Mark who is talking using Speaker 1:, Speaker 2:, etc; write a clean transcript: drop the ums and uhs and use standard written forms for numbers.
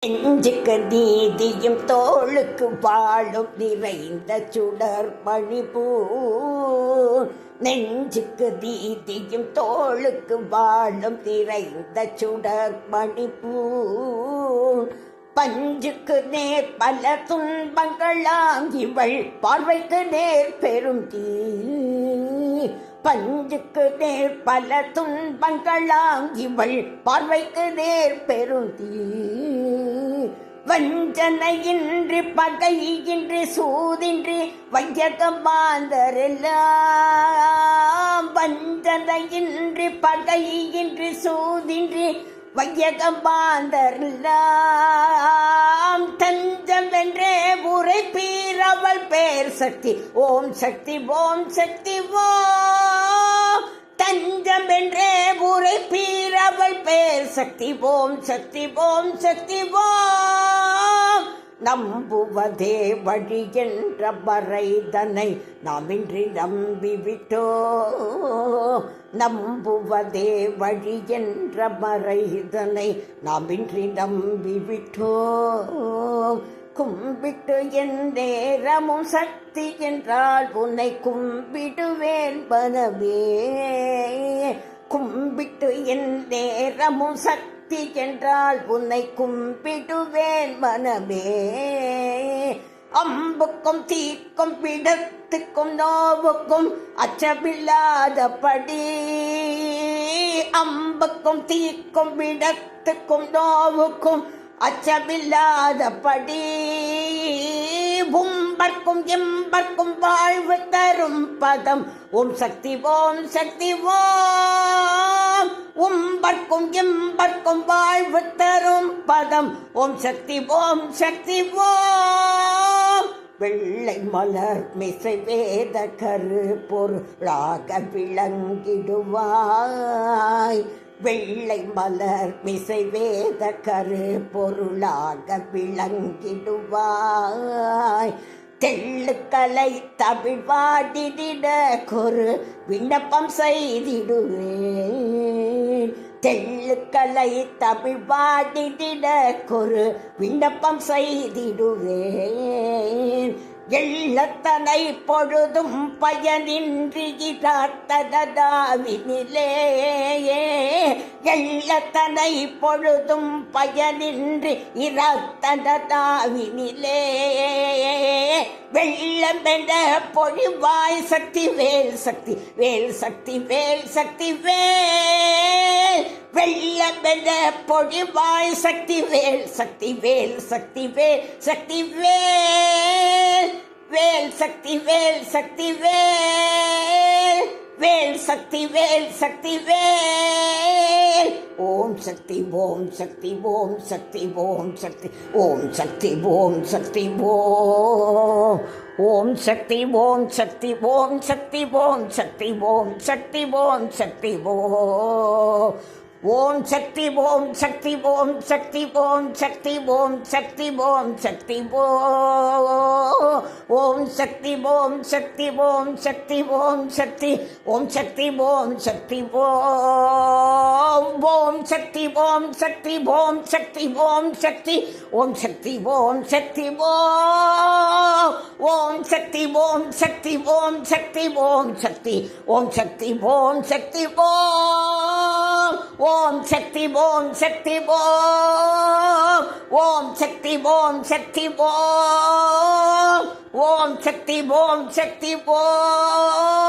Speaker 1: நெஞ்சுக்கு நீதியும் தோளுக்கு வாழும் நிறைந்த சுடர் மணிப்பூ. நெஞ்சுக்கு நீதியும் தோளுக்கு வாழும் நிறைந்த சுடர் மணிப்பூ. பஞ்சுக்கு நேர் பல துன்பங்களாம் இவள் பார்வைக்கு நேர் பெரும் தீ. பஞ்சுக்கு நேர் பல துன்பங்களாம் இவள் பார்வைக்கு நேர் பெரும் தீ. வஞ்சனையின்றி பகையின்றி சூதின்றி வையகம் மாந்தரெல்லாம். வஞ்சனையின்றி பகையின்றி சூதின்றி வையகம் மாந்தரெல்லாம். தஞ்சம் என்றே உரை பீரவள் பேர் சக்தி. ஓம் சக்தி ஓம் சக்தி ஓம். தஞ்சம் என்றே உரை பீரவள் பேர் சக்தி. ஓம் சக்தி ஓம் சக்தி ஓம். நம்புவதே வழி என்ற மறைதனை நாமின்றி நம்பிவிட்டோ. நம்புவதே வழி என்ற மறைதனை நாமின்றி நம்பிவிட்டோ. கும்பிட்டு என் நேரமும் சக்தி என்றால் உன்னை கும்பிடுவேன் மனமே. கும்பிட்டு என் நேரமும் சக்தி என்றால் உன்னை கும்பிடுவேன் மனமே. அம்புக்கும் தீக்கும் பிடத்துக்கும் நோவுக்கும் அச்சமில்லாதபடி. அம்புக்கும் தீக்கும் பிடத்துக்கும் நோவுக்கும் அச்சமில்லாதபடி. உம்பர்க்கும் எம்பர்க்கும் வாழ்வு தரும் பதம் ஓம் சக்தி ஓம் சக்தி ஓம். உம்பர்க்கும் எம்பர்க்கும் வாழ்வு தரும் பதம் ஓம் சக்தி ஓம் சக்தி ஓம். வெள்ளை மலர் மிசை வேத கரு பொருளாக விளங்கிடுவாய். வெள்ளை மலர் மிசை வேத கரு பொருளாக விளங்கிடுவாய். தெள்ளுக்கலை தமிழ் பாடிட கொரு விண்ணப்பம் செய்திடுவேன். தெள்ளுக்கலை தமிழ் பாடிட கொரு விண்ணப்பம் செய்திடுவேன். எள்ளத்தனை பொழுதும் பயனின்றி இராத்தனதாவினிலே. எள்ளத்தனை பொழுதும் பயனின்றி இராத்தனதாவினிலே. வெள்ளம் என்ற பொழிவாய் சக்தி வேல் சக்தி வேல் சக்தி வேல் சக்தி வேல். வெள்ளம் என்ற பொழிவாய் சக்தி வேல் சக்தி வேல் சக்தி வேல் சக்தி வேல். வேல் சக்தி வேல் சக்தி வேல். வேல் சக்தி வேல் சக்தி வேல். ஓம் சக்தி ஓம் சக்தி ஓம் சக்தி ஓம் சக்தி ஓம் சக்தி ஓம் சக்தி ஓம். ஓம் சக்தி ஓம் சக்தி ஓம் சக்தி ஓம் சக்தி ஓம் சக்தி ஓம் சக்தி ஓம். ஓம் சக்தி ஓம் சக்தி ஓம் சக்தி ஓம் சக்தி ஓம் சக்தி ஓம் சக்தி ஓம். ஓம் சக்தி ஓம் சக்தி ஓம் சக்தி ஓம் சக்தி ஓம் சக்தி ஓம் சக்தி ஓம். ஓம் சக்தி ஓம் சக்தி ஓம் சக்தி ஓம் சக்தி ஓம் சக்தி ஓம் சக்தி ஓம். ஓம் சக்தி ஓம் சக்தி ஓம் சக்தி ஓம் சக்தி ஓம் சக்தி ஓம் சக்தி ஓம். ஓம் சக்தி ஓம் சக்தி ஓம். ஓம் சக்தி ஓம் சக்தி ஓம். ஓம் சக்தி ஓம் சக்தி ஓம்.